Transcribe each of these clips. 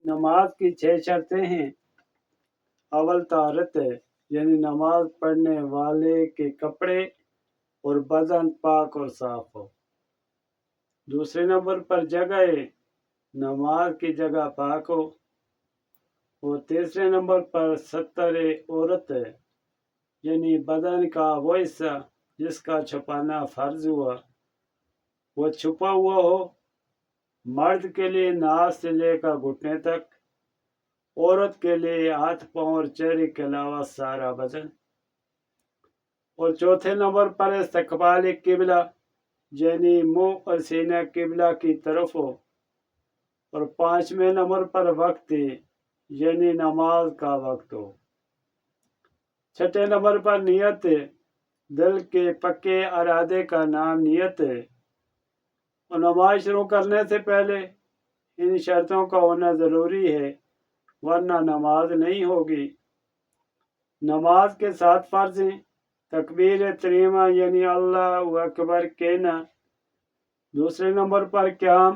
نماز کی 6 شرطیں ہیں۔ اول طہارت ہے، یعنی نماز پڑھنے والے کے کپڑے اور بدن پاک اور صاف ہو۔ دوسرے نمبر پر جگہ ہے، نماز کی جگہ پاک ہو۔ اور تیسرے نمبر پر ستر عورت ہے، یعنی بدن کا وہ حصہ جس کا چھپانا فرض ہوا وہ چھپا ہوا ہو۔ مرد کے لیے ناف سے لے کر گھٹنے تک، عورت کے لیے ہاتھ پاؤں اور چہرے کے علاوہ سارا بدن۔ اور چوتھے نمبر پر استقبال قبلہ، یعنی منہ اور سینہ قبلہ کی طرف ہو۔ اور پانچویں نمبر پر وقت، یعنی نماز کا وقت ہو۔ چھٹے نمبر پر نیت، دل کے پکے ارادے کا نام نیت ہے۔ اور نماز شروع کرنے سے پہلے ان شرطوں کا ہونا ضروری ہے، ورنہ نماز نہیں ہوگی۔ نماز کے 7 فرض ہیں۔ تکبیر تحریمہ یعنی اللہ اکبر کہنا۔ دوسرے نمبر پر قیام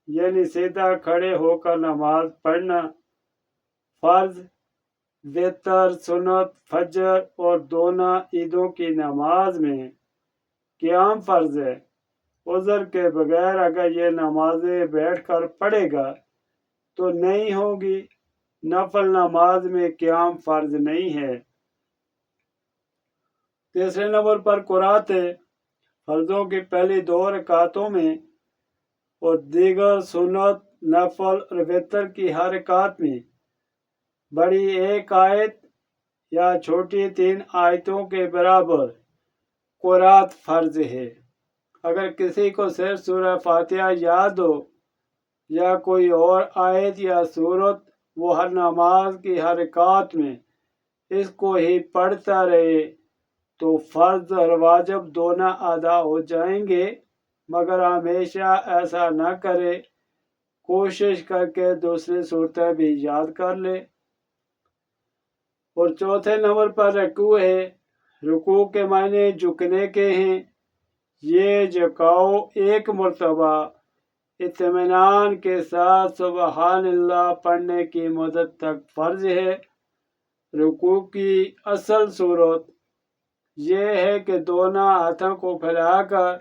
یعنی سیدھا کھڑے ہو کر نماز پڑھنا۔ فرض، وتر، سنت، فجر اور دونوں عیدوں کی نماز میں قیام فرض ہے۔ عذر کے بغیر اگر یہ نمازیں بیٹھ کر پڑھے گا تو نہیں ہوگی۔ نفل نماز میں قیام فرض نہیں ہے۔ تیسرے نمبر پر قرات ہے، فرضوں کی پہلی 2 رکعتوں میں اور دیگر سنت، نفل اور وتر کی ہر رکعت میں بڑی 1 آیت یا چھوٹی 3 آیتوں کے برابر قرات فرض ہے۔ اگر کسی کو صرف سورہ فاتحہ یاد ہو یا کوئی اور آیت یا سورت، وہ ہر نماز کی ہر رکعت میں اس کو ہی پڑھتا رہے تو فرض اور واجب دونوں ادا ہو جائیں گے، مگر ہمیشہ ایسا نہ کرے، کوشش کر کے دوسری صورتیں بھی یاد کر لے۔ اور چوتھے نمبر پر رکوع ہے۔ رکوع کے معنی جھکنے کے ہیں۔ یہ جھکاؤ 1 مرتبہ اطمینان کے ساتھ سبحان اللہ پڑھنے کی مدت تک فرض ہے۔ رکوع کی اصل صورت یہ ہے کہ دونوں ہاتھوں کو پھیلا کر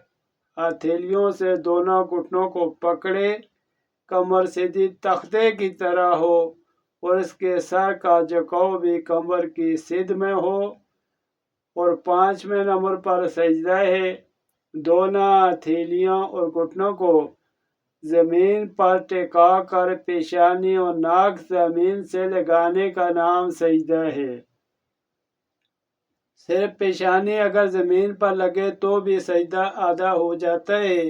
ہتھیلیوں سے دونوں گھٹنوں کو پکڑے، کمر سیدھی تختے کی طرح ہو اور اس کے سر کا جھکاؤ بھی کمر کی سدھ میں ہو۔ اور 5ویں نمبر پر سجدہ ہے۔ دونوں ہتھیلیوں اور گھٹنوں کو زمین پر ٹکا کر پیشانی اور ناک زمین سے لگانے کا نام سجدہ ہے۔ صرف پیشانی اگر زمین پر لگے تو بھی سجدہ ادا ہو جاتا ہے،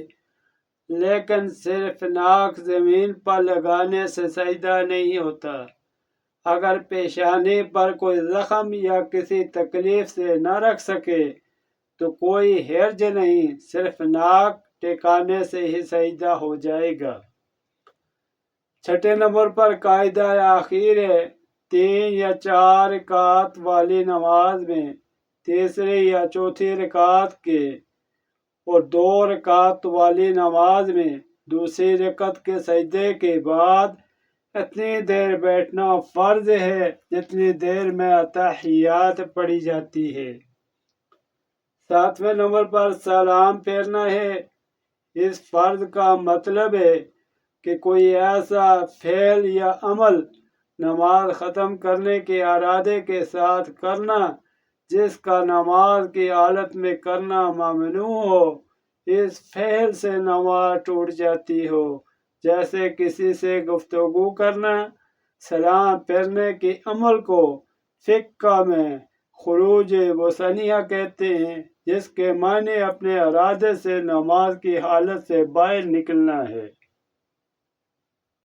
لیکن صرف ناک زمین پر لگانے سے سجدہ نہیں ہوتا۔ اگر پیشانی پر کوئی زخم یا کسی تکلیف سے نہ رکھ سکے تو کوئی حرج نہیں، صرف ناک ٹکانے سے ہی سجدہ ہو جائے گا۔ چھٹے نمبر پر قاعدہ آخر ہے۔ 3 یا 4 رکعت والی نماز میں تیسری یا چوتھی رکعت کے اور 2 رکعت والی نماز میں دوسری رکعت کے سجدے کے بعد اتنی دیر بیٹھنا فرض ہے جتنی دیر میں اتحیات پڑھی جاتی ہے۔ 7ویں نمبر پر سلام پھیرنا ہے۔ اس فرض کا مطلب ہے کہ کوئی ایسا فعل یا عمل نماز ختم کرنے کے ارادے کے ساتھ کرنا جس کا نماز کی حالت میں کرنا ممنوع ہو، اس فعل سے نماز ٹوٹ جاتی ہو، جیسے کسی سے گفتگو کرنا۔ سلام پھیرنے کے عمل کو فقہ میں خروج وثنیہ کہتے ہیں، جس کے معنی اپنے ارادے سے نماز کی حالت سے باہر نکلنا ہے۔